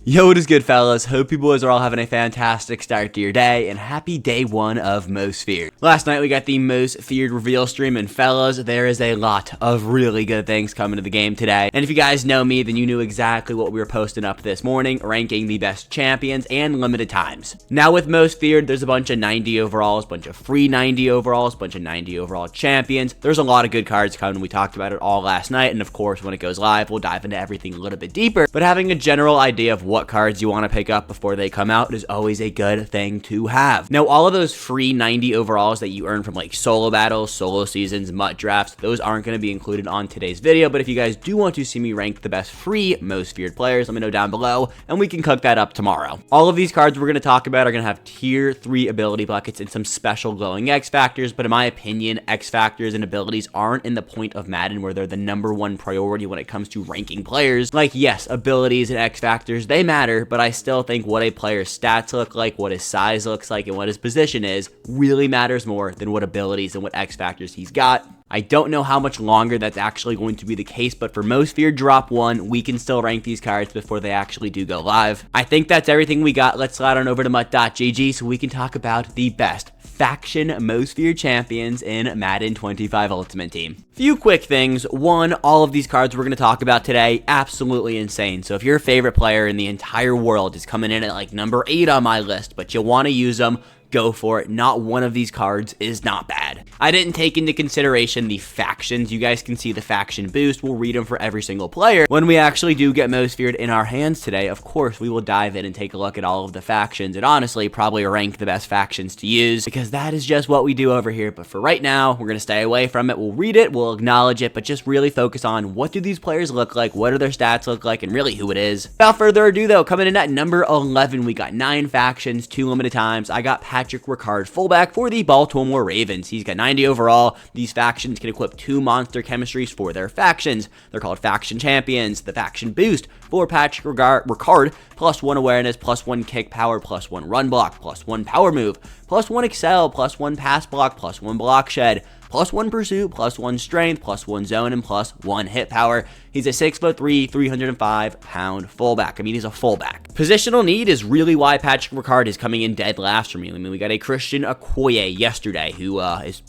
Yo, what is good, fellas? Hope you boys are all having a fantastic start to your day, and happy day one of Most Feared. Last night, we got the Most Feared reveal stream, and fellas, there is a lot of really good things coming to the game today. And if you guys know me, then you knew exactly what we were posting up this morning, ranking the best champions and limited times. Now, with Most Feared, there's a bunch of 90 overalls, bunch of free 90 overalls, bunch of 90 overall champions. There's a lot of good cards coming. We talked about it all last night, and of course, when it goes live, we'll dive into everything a little bit deeper. But having a general idea of what cards you want to pick up before they come out is always a good thing to have. Now, all of those free 90 overalls that you earn from like solo battles, solo seasons, MUT drafts, those aren't going to be included on today's video. But if you guys do want to see me rank the best free Most Feared players, let me know down below and we can cook that up tomorrow. All of these cards we're going to talk about are going to have tier 3 ability buckets and some special glowing X factors. But in my opinion, X factors and abilities aren't in the point of Madden where they're the #1 priority when it comes to ranking players. Like, yes, abilities and X factors, they matter, but I still think what a player's stats look like, what his size looks like, and what his position is really matters more than what abilities and what X factors he's got. I don't know how much longer that's actually going to be the case, but for Most Feared Drop 1, we can still rank these cards before they actually do go live. I think that's everything we got. Let's slide on over to MUT.gg so we can talk about the best faction Most Feared champions in Madden 25 Ultimate Team. Few quick things. One, all of these cards we're going to talk about today, absolutely insane. So if your favorite player in the entire world is coming in at like number 8 on my list, but you want to use them, go for it. Not one of these cards is not bad. I didn't take into consideration the factions. You guys can see the faction boost. We'll read them for every single player. When we actually do get Most Feared in our hands today, of course, we will dive in and take a look at all of the factions and honestly probably rank the best factions to use because that is just what we do over here. But for right now, we're going to stay away from it. We'll read it, we'll acknowledge it, but just really focus on what do these players look like, what do their stats look like, and really who it is. Without further ado though, coming in at number 11, we got 9 factions, 2 limited times. I got Ricard, fullback for the Baltimore Ravens. He's got 90 overall. These factions can equip 2 monster chemistries for their factions. They're called faction champions. The faction boost for Ricard, +1 awareness, +1 kick power, +1 run block, +1 power move, +1 excel, +1 pass block, +1 block shed, +1 pursuit, +1 strength, +1 zone, and +1 hit power. He's a 6'3", 305-pound fullback. I mean, he's a fullback. Positional need is really why Ricard is coming in dead last for me. I mean, we got a Christian Okoye yesterday who is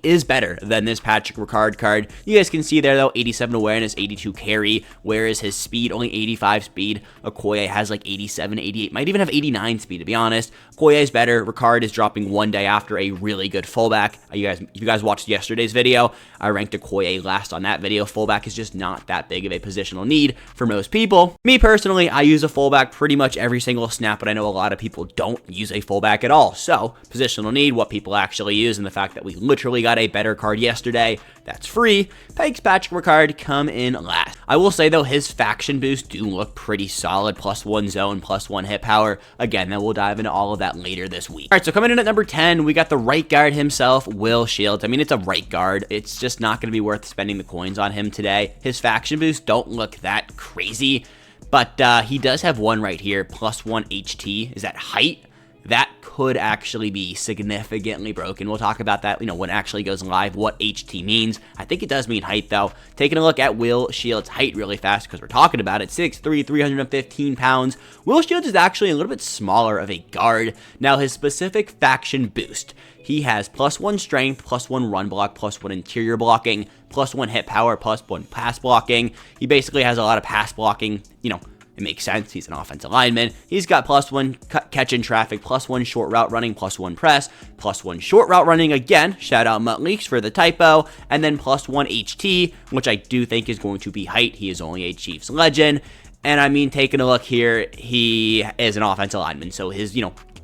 is better than this Ricard card. You guys can see there, though, 87 awareness, 82 carry. Where is his speed? Only 85 speed. Okoye has like 87, 88, might even have 89 speed, to be honest. Okoye is better. Ricard is dropping one day after a really good fullback. If you guys watched yesterday's video, I ranked Okoye last on that video. Fullback is just not that big of a positional need for most people. Me personally, I use a fullback pretty much every single snap, but I know a lot of people don't use a fullback at all. So, positional need, what people actually use, and the fact that we literally got a better card yesterday that's free, makes Ricard come in last. I will say though, his faction boosts do look pretty solid, +1 zone, +1 hit power. Again, then we'll dive into all of that later this week. All right, so coming in at number 10, we got the right guard himself, Will Shields. I mean, it's a right guard. It's just not going to be worth spending the coins on him today. His faction boosts don't look that crazy, but he does have one right here, +1 HT. Is that height? That could actually be significantly broken. We'll talk about that, when it actually goes live, what HT means. I think it does mean height, though. Taking a look at Will Shields' height really fast, because we're talking about it. 6'3", 315 pounds. Will Shields is actually a little bit smaller of a guard. Now, his specific faction boost, he has +1 strength, +1 run block, +1 interior blocking, +1 hit power, +1 pass blocking. He basically has a lot of pass blocking, it makes sense. He's an offensive lineman. He's got +1 catch in traffic, +1 short route running, +1 press, +1 short route running again. Shout out Mutt Leaks for the typo. And then +1 HT, which I do think is going to be height. He is only a Chiefs legend. And I mean, taking a look here, he is an offensive lineman. So his,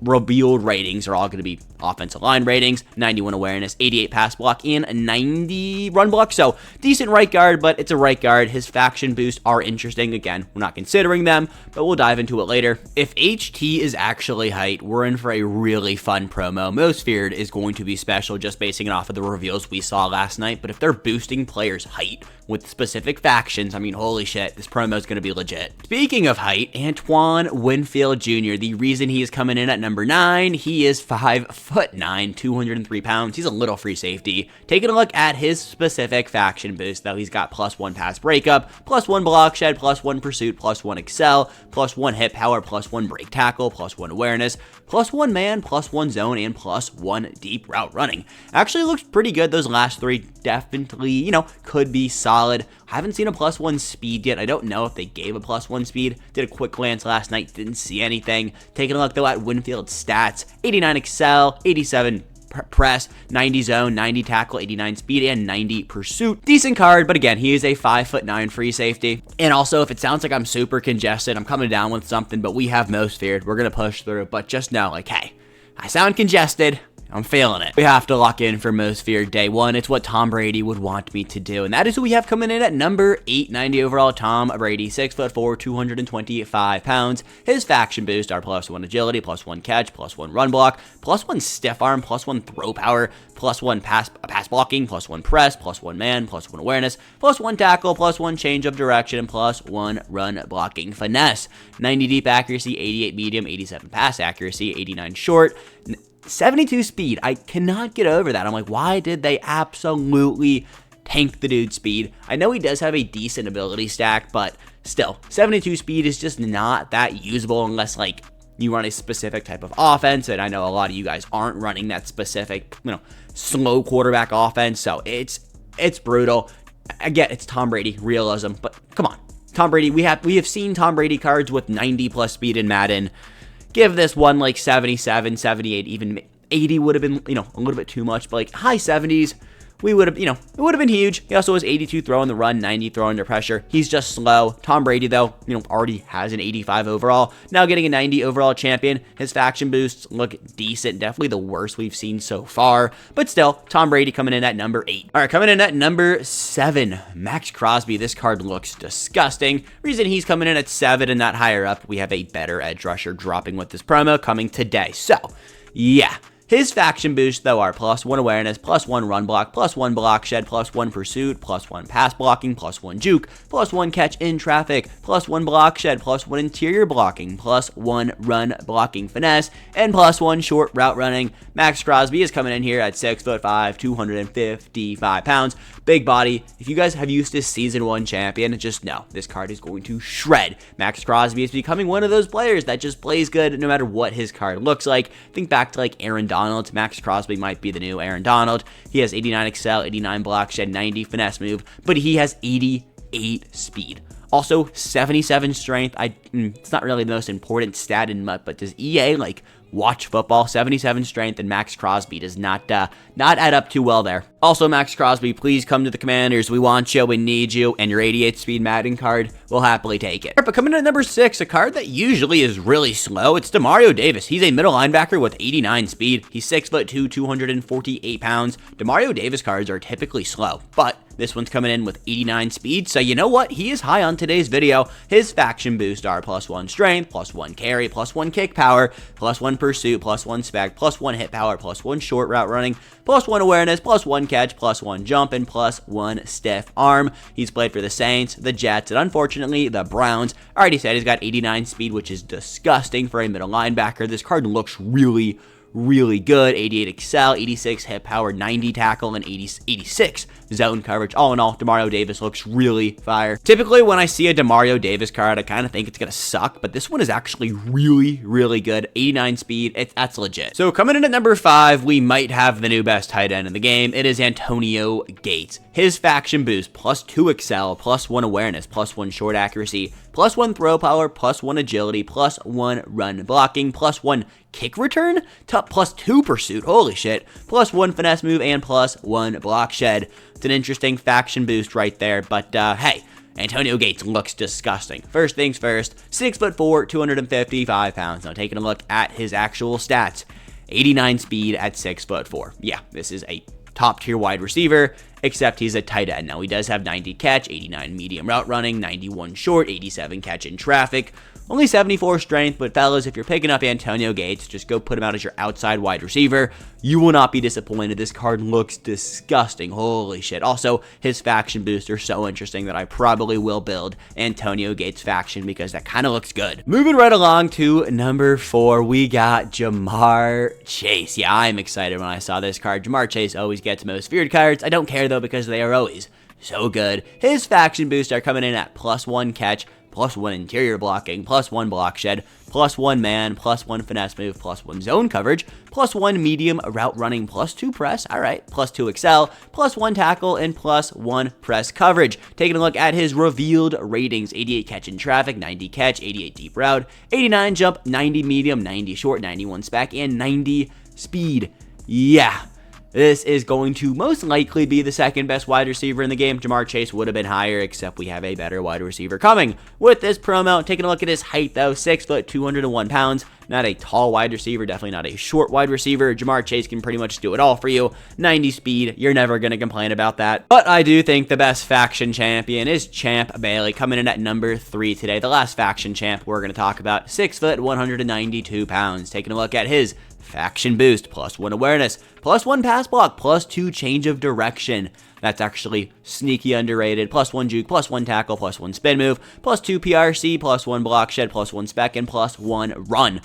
revealed ratings are all going to be offensive line ratings, 91 awareness, 88 pass block, and 90 run block. So decent right guard, but it's a right guard. His faction boosts are interesting. Again, we're not considering them, but we'll dive into it later. If HT is actually height, we're in for a really fun promo. Most Feared is going to be special, just basing it off of the reveals we saw last night. But if they're boosting players' height with specific factions, I mean, holy shit, this promo is going to be legit. Speaking of height, Antoine Winfield Jr., the reason he is coming in at number number 9, he is 5'9", 203 pounds. He's a little free safety. Taking a look at his specific faction boost, though, he's got +1 pass breakup, +1 block shed, +1 pursuit, +1 excel, +1 hit power, +1 break tackle, +1 awareness, +1 man, +1 zone, and +1 deep route running. Actually looks pretty good. Those last 3 definitely, could be solid. I haven't seen a +1 speed yet. I don't know if they gave a +1 speed. Did a quick glance last night, didn't see anything. Taking a look, though, at Winfield's stats, 89 excel, 87 press, 90 zone, 90 tackle, 89 speed, and 90 pursuit. Decent card, but again, he is a 5'9" free safety. And also, if it sounds like I'm super congested, I'm coming down with something, but we have most feared. We're going to push through, but just know, hey, I sound congested. I'm feeling it. We have to lock in for most feared day 1. It's what Tom Brady would want me to do. And that is who we have coming in at number 890 overall. Tom Brady, 6'4", 225 pounds. His faction boost are +1 agility, +1 catch, +1 run block, +1 stiff arm, +1 throw power, +1 pass blocking, +1 press, +1 man, +1 awareness, +1 tackle, +1 change of direction, and +1 run blocking finesse. 90 deep accuracy, 88 medium, 87 pass accuracy, 89 short, 72 speed. I cannot get over that. I'm like, why did they absolutely tank the dude's speed? I know he does have a decent ability stack, but still, 72 speed is just not that usable unless, you run a specific type of offense, and I know a lot of you guys aren't running that specific, slow quarterback offense, so it's brutal. Again, it's Tom Brady, realism, but come on. Tom Brady, we have seen Tom Brady cards with 90+ speed in Madden. Give this one 77, 78, even 80 would have been, a little bit too much, but high 70s, we would have, it would have been huge. He also has 82 throwing the run, 90 throw under pressure. He's just slow. Tom Brady, though, already has an 85 overall. Now getting a 90 overall champion. His faction boosts look decent. Definitely the worst we've seen so far. But still, Tom Brady coming in at number 8. All right, coming in at number 7, Max Crosby. This card looks disgusting. Reason he's coming in at 7 and not higher up, we have a better edge rusher dropping with this promo coming today. So, yeah. His faction boosts, though, are +1 awareness, +1 run block, +1 block shed, +1 pursuit, +1 pass blocking, +1 juke, +1 catch in traffic, +1 block shed, +1 interior blocking, +1 run blocking finesse, and +1 short route running. Max Crosby is coming in here at 6'5", 255 pounds. Big body. If you guys have used this Season 1 champion, just know this card is going to shred. Max Crosby is becoming one of those players that just plays good no matter what his card looks like. Think back to Aaron Donald. Max Crosby might be the new Aaron Donald. He has 89 excel, 89 block shed, 90 finesse move, but he has 88 speed. Also, 77 strength. It's not really the most important stat in MUT, but does EA watch football? 77 strength and Max Crosby does not add up too well there. Also, Max Crosby, please come to the Commanders. We want you, we need you, and your 88 speed Madden card, we'll happily take it. But coming in at number 6, a card that usually is really slow, it's Demario Davis. He's a middle linebacker with 89 speed. He's 6'2", 248 pounds. Demario Davis cards are typically slow, but this one's coming in with 89 speed, so you know what? He is high on today's video. His faction boost are +1 strength, +1 carry, +1 kick power, +1 pursuit, +1 spec, +1 hit power, +1 short route running, +1 awareness, +1 catch, +1 jump, and +1 stiff arm. He's played for the Saints, the Jets, and unfortunately the Browns. I already said he's got 89 speed, which is disgusting for a middle linebacker. This card looks really good. 88 excel, 86 hit power, 90 tackle, and 86 zone coverage. All in all, Demario Davis looks really fire. Typically, when I see a Demario Davis card, I kind of think it's going to suck, but this one is actually really good. 89 speed, that's legit. So coming in at number 5, we might have the new best tight end in the game. It is Antonio Gates. His faction boost, +2 excel, +1 awareness, +1 short accuracy, +1 throw power, +1 agility, +1 run blocking, +1 kick return, +2 pursuit, holy shit, +1 finesse move, and +1 block shed. It's an interesting faction boost right there, but hey, Antonio Gates looks disgusting. First things first, 6'4", 255 pounds. Now taking a look at his actual stats, 89 speed at 6'4". Yeah, this is a top tier wide receiver, except he's a tight end. Now he does have 90 catch, 89 medium route running, 91 short, 87 catch in traffic. Only 74 strength, but fellas, if you're picking up Antonio Gates, just go put him out as your outside wide receiver. You will not be disappointed. This card looks disgusting. Holy shit. Also, his faction booster is so interesting that I probably will build Antonio Gates faction because that kind of looks good. Moving right along to number 4, we got Jamar Chase. Yeah, I'm excited when I saw this card. Jamar Chase always gets most feared cards. I don't care though because they are always so good. His faction boosts are coming in at +1 catch, +1 interior blocking, +1 block shed, +1 man, +1 finesse move, +1 zone coverage, +1 medium route running, +2 press, alright, +2 excel, +1 tackle, and +1 press coverage. Taking a look at his revealed ratings: 88 catch in traffic, 90 catch, 88 deep route, 89 jump, 90 medium, 90 short, 91 spec, and 90 speed. Yeah. This is going to most likely be the second best wide receiver in the game. Jamar Chase would have been higher, except we have a better wide receiver coming with this promo. Taking a look at his height, though, 6 foot, 201 pounds. Not a tall wide receiver, definitely not a short wide receiver. Jamar Chase can pretty much do it all for you. 90 speed, you're never going to complain about that. But I do think the best faction champion is Champ Bailey, coming in at number 3 today. The last faction champ we're going to talk about, 6 foot, 192 pounds. Taking a look at his faction boost, +1 awareness, +1 pass block, +2 change of direction. That's actually sneaky underrated. +1 juke, +1 tackle, +1 spin move, +2 PRC, +1 block shed, +1 spec, and +1 run.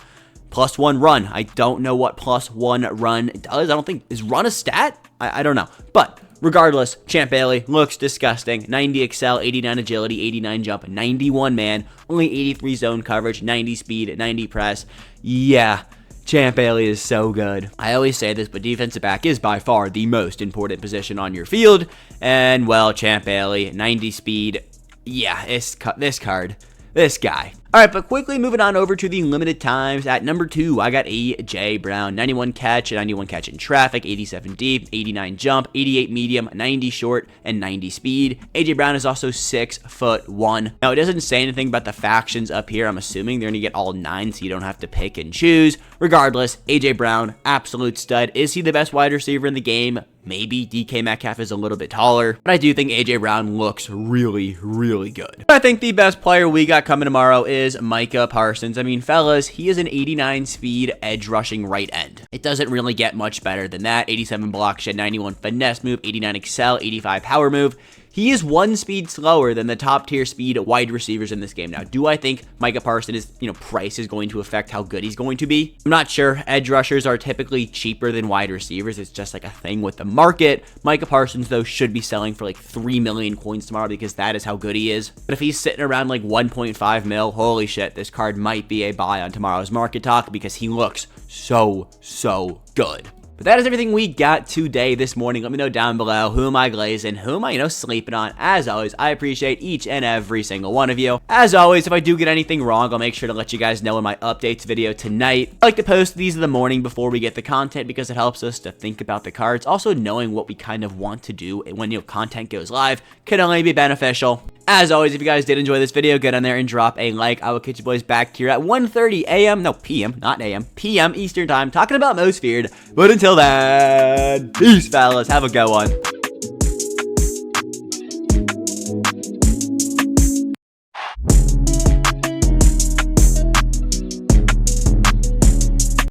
+1 run. I don't know what +1 run does. I don't think, is run a stat? I don't know. But regardless, Champ Bailey looks disgusting. 90 excel, 89 agility, 89 jump, 91 man, only 83 zone coverage, 90 speed, 90 press. Yeah. Champ Bailey is so good. I always say this, but defensive back is by far the most important position on your field. And, well, Champ Bailey, 90 speed. Yeah, this guy. All right, but quickly moving on over to the limited times. At number 2, I got A.J. Brown. 91 catch, 91 catch in traffic, 87 deep, 89 jump, 88 medium, 90 short, and 90 speed. A.J. Brown is also 6'1". Now, it doesn't say anything about the factions up here. I'm assuming they're going to get all 9, so you don't have to pick and choose. Regardless, A.J. Brown, absolute stud. Is he the best wide receiver in the game? Maybe. DK Metcalf is a little bit taller, but I do think A.J. Brown looks really, really good. I think the best player we got coming tomorrow is Micah Parsons. I mean, fellas, he is an 89 speed edge rushing right end. It doesn't really get much better than that. 87 block shed, 91 finesse move, 89 excel, 85 power move. He is 1 speed slower than the top tier speed wide receivers in this game. Now, do I think Micah Parsons' price is going to affect how good he's going to be? I'm not sure. Edge rushers are typically cheaper than wide receivers. It's just like a thing with the market. Micah Parsons, though, should be selling for like 3 million coins tomorrow because that is how good he is. But if he's sitting around like 1.5 mil, holy shit, this card might be a buy on tomorrow's market talk because he looks so good. But that is everything we got today, this morning. Let me know down below, who am I glazing, who am I, sleeping on. As always, I appreciate each and every single one of you. As always, if I do get anything wrong, I'll make sure to let you guys know in my updates video tonight. I like to post these in the morning before we get the content because it helps us to think about the cards. Also, knowing what we kind of want to do when content goes live can only be beneficial. As always, if you guys did enjoy this video, get on there and drop a like. I will catch you boys back here at 1:30 a.m. No, p.m., not a.m. p.m. Eastern time, talking about most feared. But until then, peace, fellas. Have a good one.